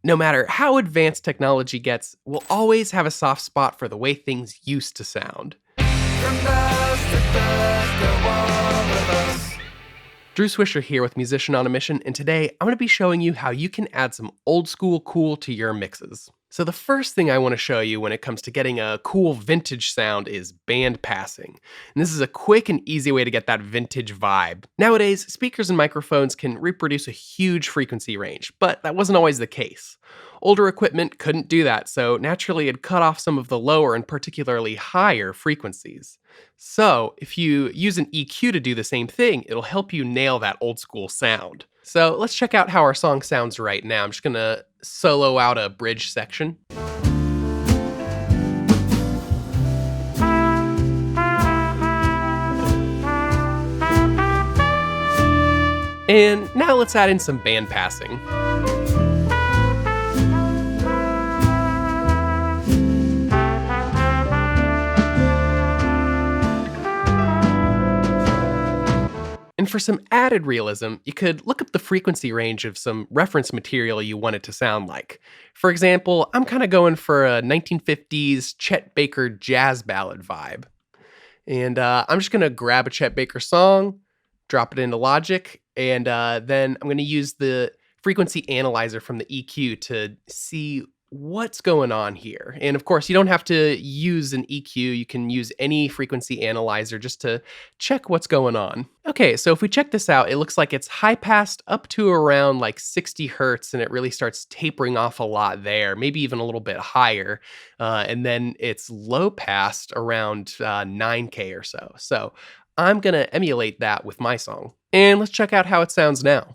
No matter how advanced technology gets, we'll always have a soft spot for the way things used to sound. Drew Swisher here with Musician on a Mission, and today I'm going to be showing you how you can add some old school cool to your mixes. So the first thing I want to show you when it comes to getting a cool vintage sound is band passing. And this is a quick and easy way to get that vintage vibe. Nowadays, speakers and microphones can reproduce a huge frequency range, but that wasn't always the case. Older equipment couldn't do that, so naturally it cut off some of the lower and particularly higher frequencies. So if you use an EQ to do the same thing, it'll help you nail that old school sound. So let's check out how our song sounds right now. I'm just gonna solo out a bridge section. And now let's add in some band passing. And for some added realism, you could look up the frequency range of some reference material you want it to sound like. For example, I'm kind of going for a 1950s Chet Baker jazz ballad vibe. And I'm just going to grab a Chet Baker song, drop it into Logic, and then I'm going to use the frequency analyzer from the EQ to see what's going on here. And of course, you don't have to use an EQ. You can use any frequency analyzer just to check what's going on. Okay, so if we check this out, it looks like it's high passed up to around like 60 hertz, and it really starts tapering off a lot there, maybe even a little bit higher. And then it's low passed around 9K or so. So I'm gonna emulate that with my song. And let's check out how it sounds now.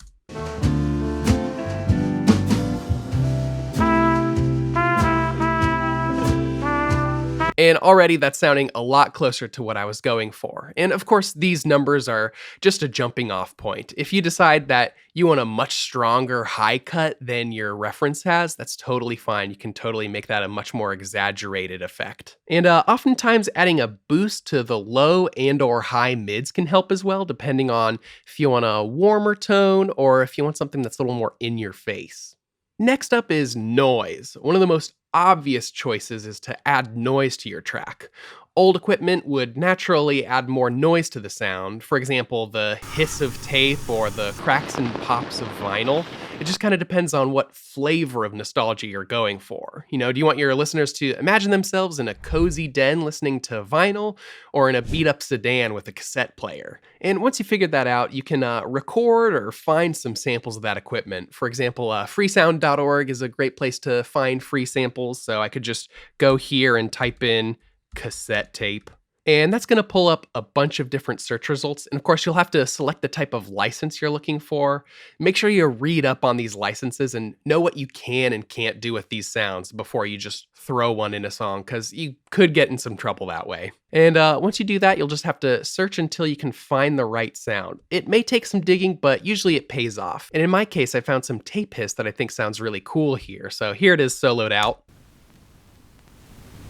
And already that's sounding a lot closer to what I was going for. And of course, these numbers are just a jumping off point. If you decide that you want a much stronger high cut than your reference has, that's totally fine. You can totally make that a much more exaggerated effect. And oftentimes adding a boost to the low and or high mids can help as well, depending on if you want a warmer tone or if you want something that's a little more in your face. Next up is noise. One of the most obvious choices is to add noise to your track. Old equipment would naturally add more noise to the sound. For example, the hiss of tape or the cracks and pops of vinyl. It just kind of depends on what flavor of nostalgia you're going for. You know, do you want your listeners to imagine themselves in a cozy den listening to vinyl, or in a beat-up sedan with a cassette player? And once you figured that out, you can record or find some samples of that equipment. For example, freesound.org is a great place to find free samples, so I could just go here and type in cassette tape. And that's going to pull up a bunch of different search results. And of course, you'll have to select the type of license you're looking for. Make sure you read up on these licenses and know what you can and can't do with these sounds before you just throw one in a song, because you could get in some trouble that way. And once you do that, you'll just have to search until you can find the right sound. It may take some digging, but usually it pays off. And in my case, I found some tape hiss that I think sounds really cool here. So here it is soloed out.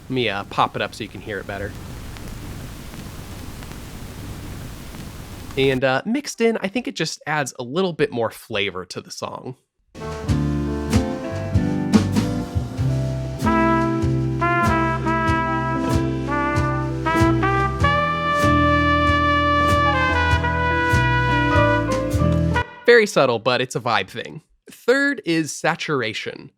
Let me pop it up so you can hear it better. And mixed in, I think it just adds a little bit more flavor to the song. Very subtle, but it's a vibe thing. Third is saturation.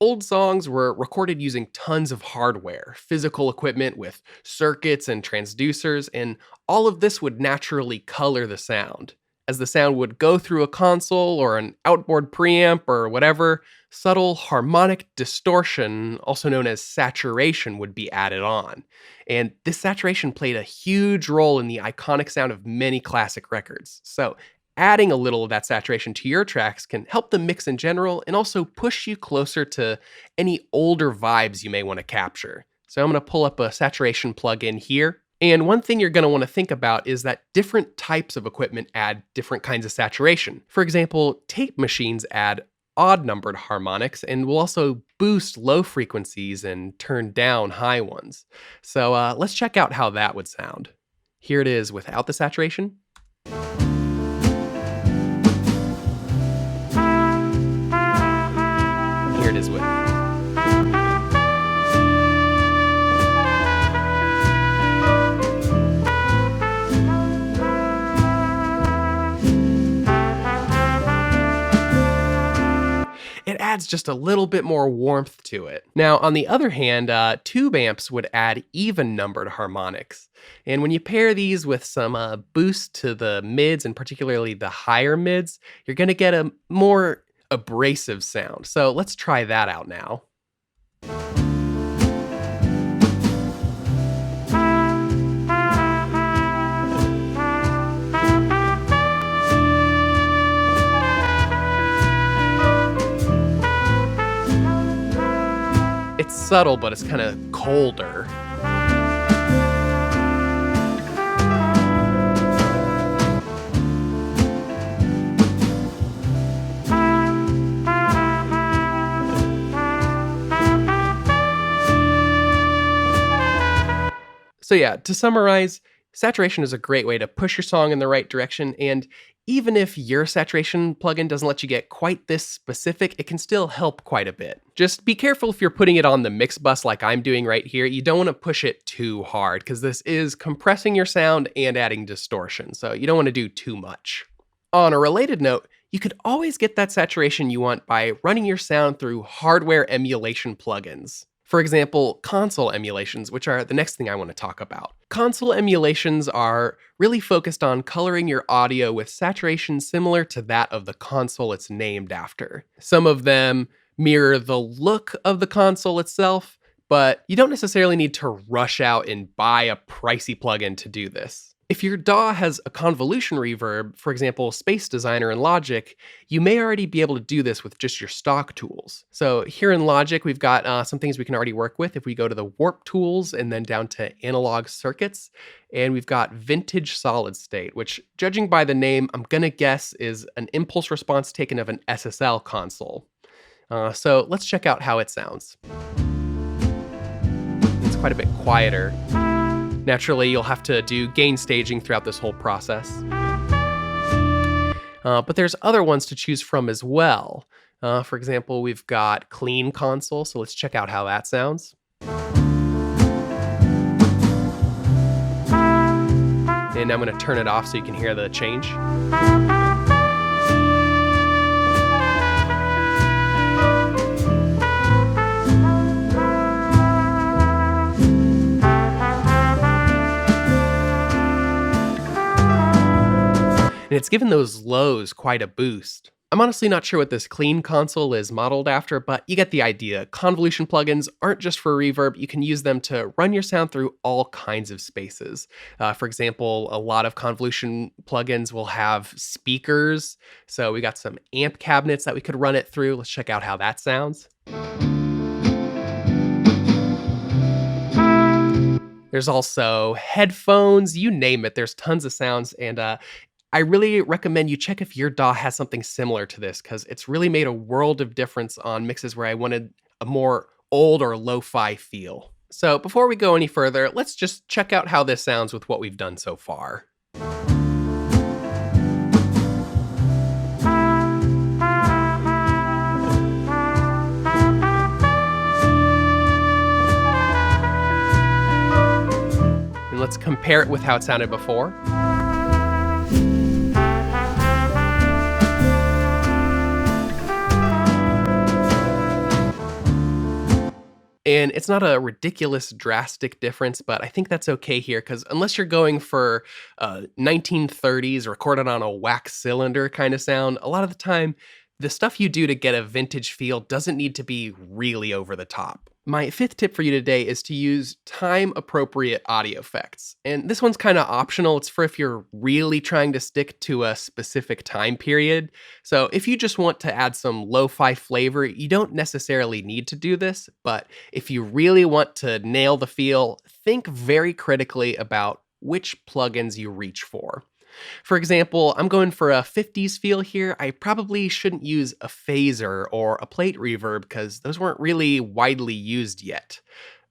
Old songs were recorded using tons of hardware, physical equipment with circuits and transducers, and all of this would naturally color the sound. As the sound would go through a console or an outboard preamp or whatever, subtle harmonic distortion, also known as saturation, would be added on. And this saturation played a huge role in the iconic sound of many classic records. So adding a little of that saturation to your tracks can help the mix in general and also push you closer to any older vibes you may want to capture. So I'm going to pull up a saturation plugin here. And one thing you're going to want to think about is that different types of equipment add different kinds of saturation. For example, tape machines add odd-numbered harmonics and will also boost low frequencies and turn down high ones. So let's check out how that would sound. Here it is without the saturation. Here it is with. It adds just a little bit more warmth to it. Now, on the other hand, tube amps would add even numbered harmonics. And when you pair these with some boost to the mids, and particularly the higher mids, you're going to get a more abrasive sound. So let's try that out now. It's subtle, but it's kind of colder. So yeah, to summarize, saturation is a great way to push your song in the right direction, and even if your saturation plugin doesn't let you get quite this specific, it can still help quite a bit. Just be careful if you're putting it on the mix bus like I'm doing right here. You don't want to push it too hard because this is compressing your sound and adding distortion, so you don't want to do too much. On a related note, you could always get that saturation you want by running your sound through hardware emulation plugins. For example, console emulations, which are the next thing I want to talk about. Console emulations are really focused on coloring your audio with saturation similar to that of the console it's named after. Some of them mirror the look of the console itself, but you don't necessarily need to rush out and buy a pricey plugin to do this. If your DAW has a convolution reverb, for example, Space Designer in Logic, you may already be able to do this with just your stock tools. So here in Logic, we've got some things we can already work with. If we go to the Warp tools and then down to Analog Circuits, and we've got Vintage Solid State, which, judging by the name, I'm gonna guess is an impulse response taken of an SSL console. So let's check out how it sounds. It's quite a bit quieter. Naturally, you'll have to do gain staging throughout this whole process. But there's other ones to choose from as well. For example, we've got clean console, so let's check out how that sounds. And I'm going to turn it off so you can hear the change. And it's given those lows quite a boost. I'm honestly not sure what this clean console is modeled after, but you get the idea. Convolution plugins aren't just for reverb. You can use them to run your sound through all kinds of spaces. For example, a lot of convolution plugins will have speakers. So we got some amp cabinets that we could run it through. Let's check out how that sounds. There's also headphones, you name it. There's tons of sounds, and I really recommend you check if your DAW has something similar to this, because it's really made a world of difference on mixes where I wanted a more old or lo-fi feel. So before we go any further, let's just check out how this sounds with what we've done so far. And let's compare it with how it sounded before. And it's not a ridiculous, drastic difference, but I think that's okay here, because unless you're going for 1930s recorded on a wax cylinder kind of sound, a lot of the time, the stuff you do to get a vintage feel doesn't need to be really over the top. My fifth tip for you today is to use time-appropriate audio effects. And this one's kind of optional. It's for if you're really trying to stick to a specific time period. So if you just want to add some lo-fi flavor, you don't necessarily need to do this. But if you really want to nail the feel, think very critically about which plugins you reach for. For example, I'm going for a 50s feel here. I probably shouldn't use a phaser or a plate reverb because those weren't really widely used yet.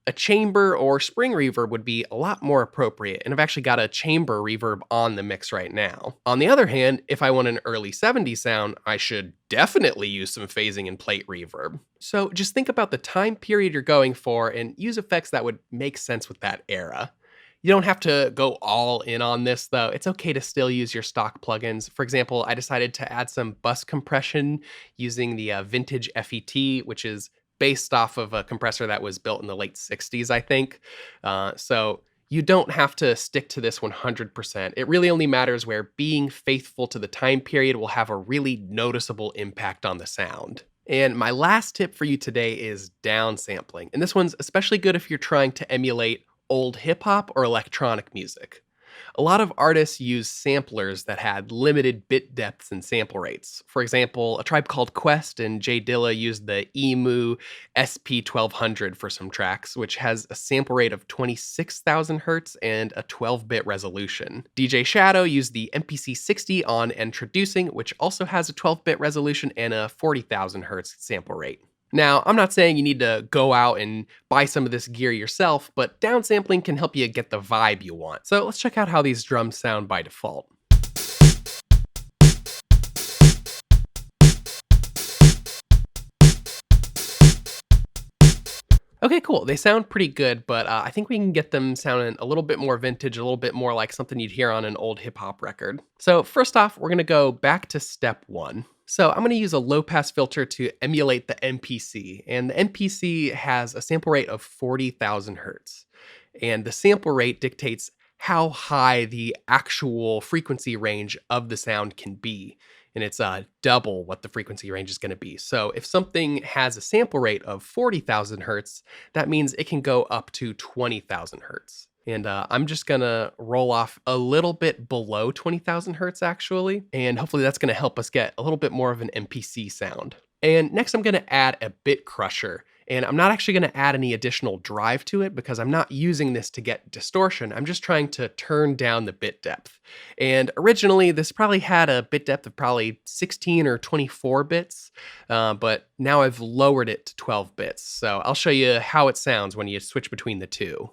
A chamber or spring reverb would be a lot more appropriate, and I've actually got a chamber reverb on the mix right now. On the other hand, if I want an early 70s sound, I should definitely use some phasing and plate reverb. So just think about the time period you're going for and use effects that would make sense with that era. You don't have to go all in on this though. It's okay to still use your stock plugins. For example, I decided to add some bus compression using the vintage FET, which is based off of a compressor that was built in the late 60s, I think. So you don't have to stick to this 100%. It really only matters where being faithful to the time period will have a really noticeable impact on the sound. And my last tip for you today is downsampling. And this one's especially good if you're trying to emulate old hip hop or electronic music. A lot of artists use samplers that had limited bit depths and sample rates. For example, A Tribe Called Quest and Jay Dilla used the EMU SP1200 for some tracks, which has a sample rate of 26,000 Hz and a 12-bit resolution. DJ Shadow used the MPC60 on Introducing, which also has a 12-bit resolution and a 40,000 Hz sample rate. Now, I'm not saying you need to go out and buy some of this gear yourself, but downsampling can help you get the vibe you want. So let's check out how these drums sound by default. Okay, cool. They sound pretty good, but I think we can get them sounding a little bit more vintage, a little bit more like something you'd hear on an old hip hop record. So first off, we're gonna go back to step one. So I'm gonna use a low pass filter to emulate the MPC, and the MPC has a sample rate of 40,000 Hertz. And the sample rate dictates how high the actual frequency range of the sound can be. And it's double what the frequency range is gonna be. So if something has a sample rate of 40,000 Hertz, that means it can go up to 20,000 Hertz. And I'm just gonna roll off a little bit below 20,000 Hertz actually. And hopefully that's gonna help us get a little bit more of an MPC sound. And next I'm gonna add a bit crusher. And I'm not actually gonna add any additional drive to it because I'm not using this to get distortion. I'm just trying to turn down the bit depth. And originally this probably had a bit depth of probably 16 or 24 bits, but now I've lowered it to 12 bits. So I'll show you how it sounds when you switch between the two.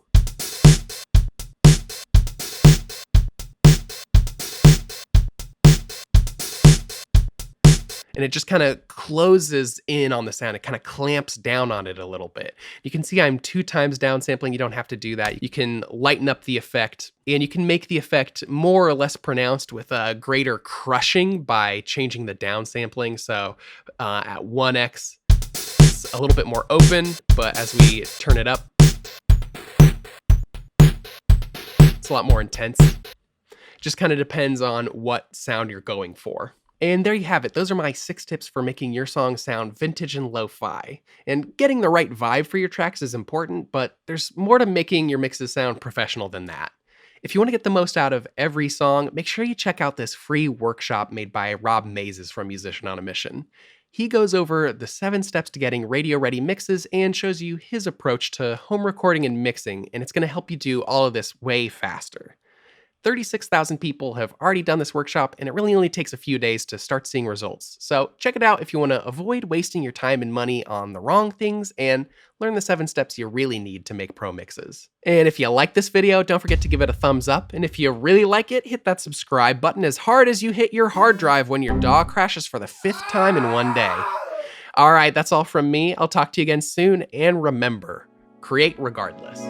And it just kind of closes in on the sound. It kind of clamps down on it a little bit. You can see I'm 2 times downsampling. You don't have to do that. You can lighten up the effect, and you can make the effect more or less pronounced with a greater crushing by changing the downsampling. So at 1x, it's a little bit more open, but as we turn it up, it's a lot more intense. Just kind of depends on what sound you're going for. And there you have it. Those are my 6 tips for making your song sound vintage and lo-fi. And getting the right vibe for your tracks is important, but there's more to making your mixes sound professional than that. If you want to get the most out of every song, make sure you check out this free workshop made by Rob Mazes from Musician on a Mission. He goes over the 7 steps to getting radio-ready mixes and shows you his approach to home recording and mixing, and it's going to help you do all of this way faster. 36,000 people have already done this workshop, and it really only takes a few days to start seeing results. So check it out if you want to avoid wasting your time and money on the wrong things and learn the 7 steps you really need to make pro mixes. And if you like this video, don't forget to give it a thumbs up. And if you really like it, hit that subscribe button as hard as you hit your hard drive when your dog crashes for the 5th time in one day. All right, that's all from me. I'll talk to you again soon. And remember, create regardless.